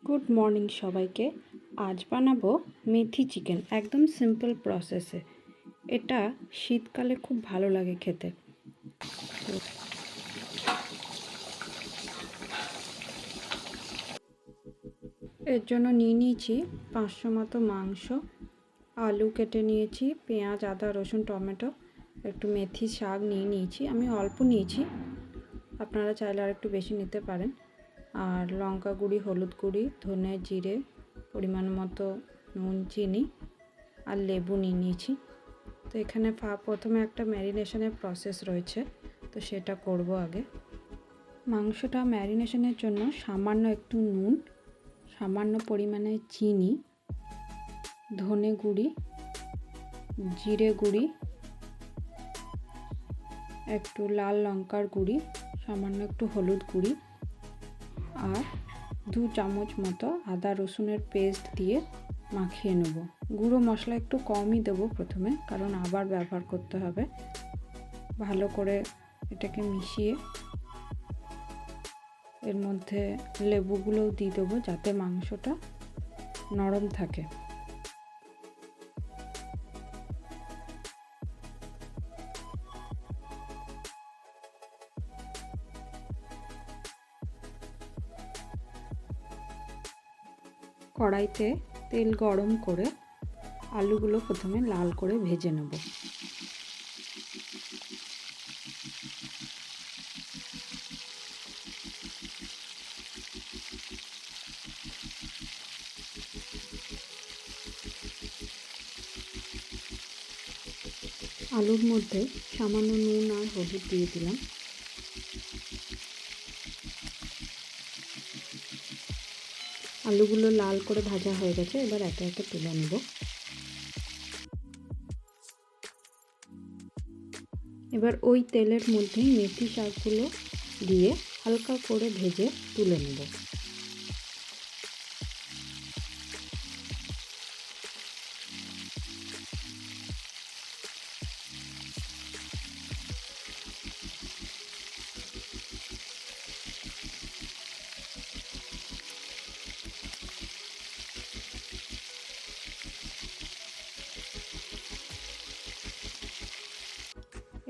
Good morning সবাইকে। আজ বানাবো মেথি চিকেন, একদম সিম্পল প্রসেসে। এটা শীতকালে খুব ভালো লাগে খেতে। এর জন্য নিয়ে নিয়েছি 500 মতো মাংস, আলু কেটে নিয়েছি, পেঁয়াজ, আদা, রসুন, টমেটো, একটু মেথি শাক নিয়ে নিয়েছি। আমি অল্প নিয়েছি, আপনারা চাইলে আর একটু বেশি নিতে পারেন। আর লঙ্কা গুঁড়ি, হলুদ গুঁড়ি, ধনে, জিরে, পরিমাণ মতো নুন, চিনি আর লেবু নিয়ে নিয়েছি। তো এখানে প্রথমে একটা ম্যারিনেশনের প্রসেস রয়েছে, তো সেটা করব আগে। মাংসটা ম্যারিনেশনের জন্য সামান্য একটু নুন, সামান্য পরিমাণে চিনি, ধনে গুঁড়ি, জিরে গুঁড়ি, একটু লাল লঙ্কার গুঁড়ি, সামান্য একটু হলুদ গুঁড়ি আর 2 চামচ মতো আদা রসুনের পেস্ট দিয়ে মাখিয়ে নেব। গুঁড়ো মশলা একটু কমই দেবো প্রথমে, কারণ আবার ব্যবহার করতে হবে। ভালো করে এটাকে মিশিয়ে এর মধ্যে লেবুগুলোও দিয়ে দেবো, যাতে মাংসটা নরম থাকে। কড়াইতে তেল গরম করে আলুগুলো প্রথমে লাল করে ভেজে নেব। আলুর মধ্যে সামান্য নুন আর হলুদ দিয়ে দিলাম। আলুগুলো লাল করে ভাজা হয়ে গেছে, এবার একে একে তুলে নেব। এবার ওই তেলের মধ্যেই মেথি শাকগুলো দিয়ে হালকা করে ভেজে তুলে নেব।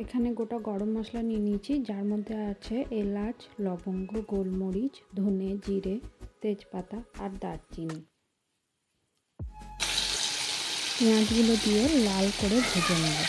এখানে গোটা গরম মশলা নিয়ে নিয়েছি, যার মধ্যে আছে এলাচ, লবঙ্গ, গোলমরিচ, ধনে, জিরে, তেজপাতা আর দারচিনি। পেঁয়াজগুলো দিয়ে লাল করে ভেজে নেব।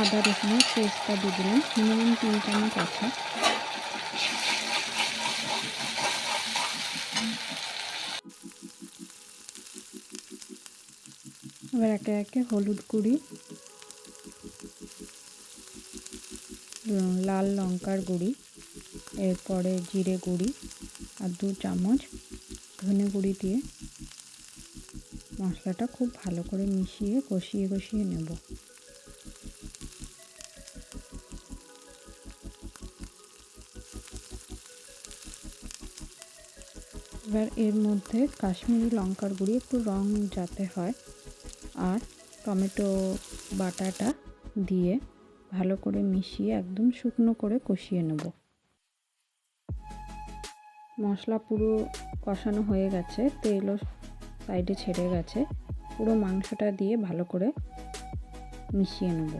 আদা রসুনের পেস্টটা দিয়ে দিলাম, মিনিমাম 3 চামচ আছে। এবার একে একে হলুদ গুঁড়ি, লাল লঙ্কার গুঁড়ি, এরপরে জিরে গুঁড়ি আর 2 চামচ ধনে গুঁড়ি দিয়ে মশলাটা খুব ভালো করে মিশিয়ে কষিয়ে নেব। এবার এর মধ্যে কাশ্মীরি লঙ্কার গুঁড়ি, একটু রং যাতে হয়, আর টমেটো বাটাটা দিয়ে ভালো করে মিশিয়ে একদম শুকনো করে কষিয়ে নেব। মশলা পুরো কষানো হয়ে গেছে, তেলও সাইডে ছেড়ে গেছে। পুরো মাংসটা দিয়ে ভালো করে মিশিয়ে নেব।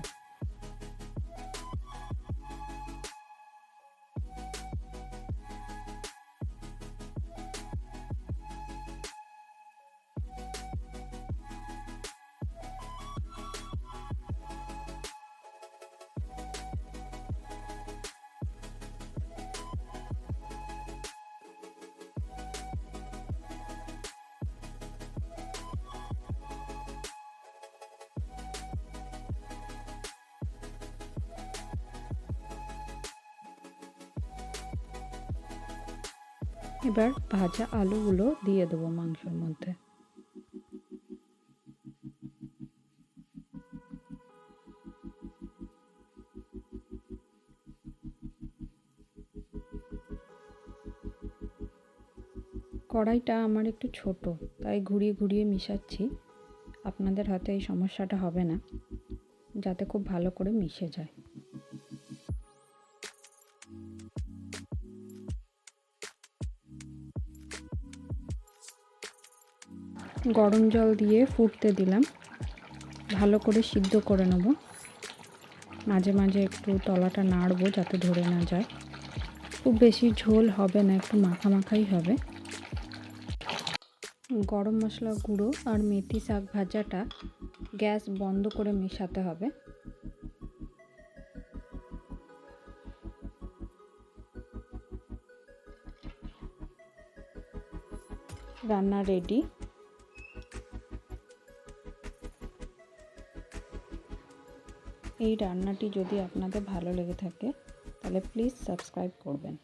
এবার ভাজা আলুগুলো দিয়ে দেবো মাংসের মধ্যে। কড়াইটা আমার একটু ছোট, তাই ঘুরিয়ে ঘুরিয়ে মিশাচ্ছি। আপনাদের হয়তো এই সমস্যাটা হবে না, যাতে খুব ভালো করে মিশে যায়। গরম জল দিয়ে ফুটতে দিলাম, ভালো করে সিদ্ধ করে নেব। মাঝে মাঝে একটু তলাটা নাড়বো যাতে ধরে না যায়। খুব বেশি ঝোল হবে না, একটু মাখা মাখাই হবে। গরম মশলা গুঁড়ো আর মেথি শাক ভাজাটা গ্যাস বন্ধ করে মেশাতে হবে। রান্না রেডি। এই রান্নাটি যদি আপনাদের ভালো লেগে থাকে তাহলে প্লিজ সাবস্ক্রাইব করবেন।